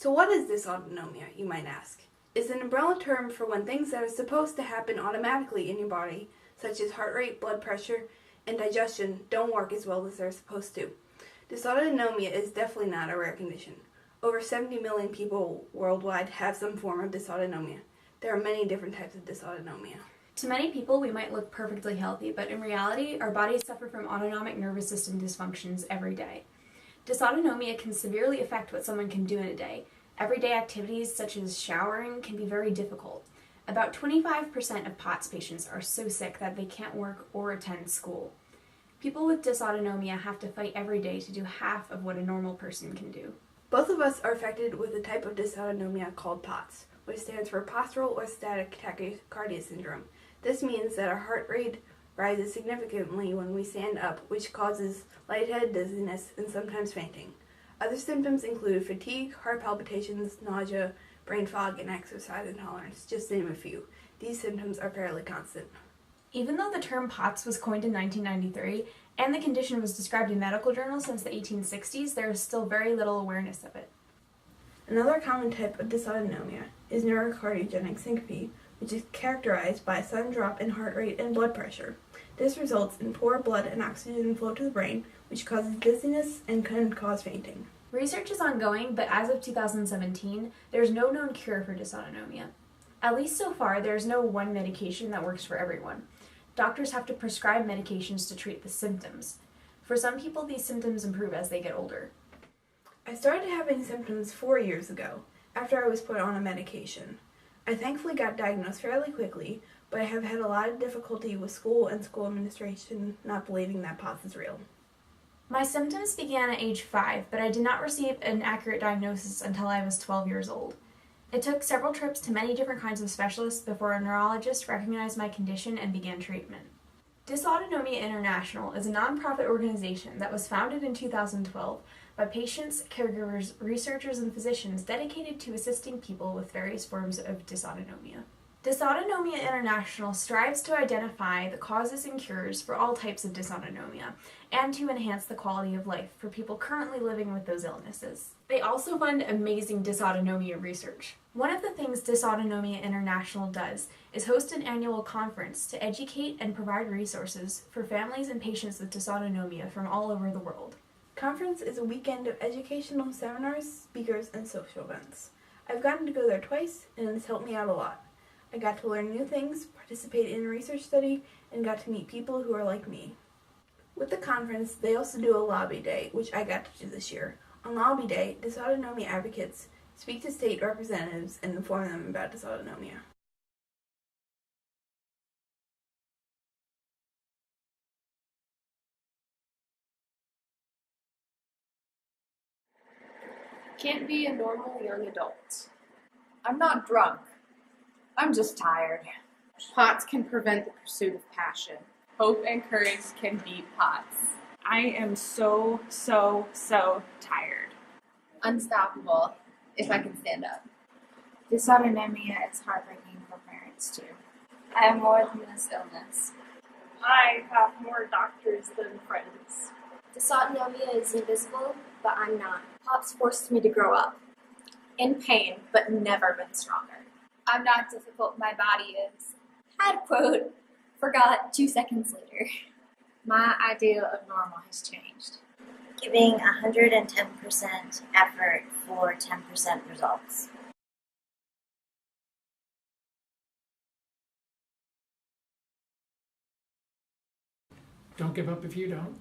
So what is dysautonomia, you might ask? It's an umbrella term for when things that are supposed to happen automatically in your body, such as heart rate, blood pressure, and digestion, don't work as well as they're supposed to. Dysautonomia is definitely not a rare condition. Over 70 million people worldwide have some form of dysautonomia. There are many different types of dysautonomia. To many people, we might look perfectly healthy, but in reality, our bodies suffer from autonomic nervous system dysfunctions every day. Dysautonomia can severely affect what someone can do in a day. Everyday activities such as showering can be very difficult. About 25% of POTS patients are so sick that they can't work or attend school. People with dysautonomia have to fight every day to do half of what a normal person can do. Both of us are affected with a type of dysautonomia called POTS, which stands for postural orthostatic tachycardia syndrome. This means that our heart rate rises significantly when we stand up, which causes lightheaded dizziness and sometimes fainting. Other symptoms include fatigue, heart palpitations, nausea, brain fog, and exercise intolerance, just to name a few. These symptoms are fairly constant. Even though the term POTS was coined in 1993 and the condition was described in medical journals since the 1860s, there is still very little awareness of it. Another common type of dysautonomia is neurocardiogenic syncope, which is characterized by a sudden drop in heart rate and blood pressure. This results in poor blood and oxygen flow to the brain, which causes dizziness and can cause fainting. Research is ongoing, but as of 2017, there's no known cure for dysautonomia. At least so far, there's no one medication that works for everyone. Doctors have to prescribe medications to treat the symptoms. For some people, these symptoms improve as they get older. I started having symptoms 4 years ago, after I was put on a medication. I thankfully got diagnosed fairly quickly, but I have had a lot of difficulty with school and school administration not believing that POTS is real. My symptoms began at age 5, but I did not receive an accurate diagnosis until I was 12 years old. It took several trips to many different kinds of specialists before a neurologist recognized my condition and began treatment. Dysautonomia International is a nonprofit organization that was founded in 2012 by patients, caregivers, researchers, and physicians dedicated to assisting people with various forms of dysautonomia. Dysautonomia International strives to identify the causes and cures for all types of dysautonomia and to enhance the quality of life for people currently living with those illnesses. They also fund amazing dysautonomia research. One of the things Dysautonomia International does is host an annual conference to educate and provide resources for families and patients with dysautonomia from all over the world. Conference is a weekend of educational seminars, speakers, and social events. I've gotten to go there twice, and it's helped me out a lot. I got to learn new things, participate in a research study, and got to meet people who are like me. With the conference, they also do a lobby day, which I got to do this year. On lobby day, dysautonomia advocates speak to state representatives and inform them about dysautonomia. Can't be a normal young adult. I'm not drunk. I'm just tired. POTS can prevent the pursuit of passion. Hope and courage can beat POTS. I am so tired. Unstoppable, if I can stand up. Dysautonomia is heartbreaking for parents too. I have more than this illness. I have more doctors than friends. Dysautonomia is invisible, but I'm not. POTS forced me to grow up. In pain, but never been stronger. I'm not difficult, my body is. Had quote, forgot 2 seconds later. My idea of normal has changed. Giving 110% effort for 10% results. Don't give up if you don't.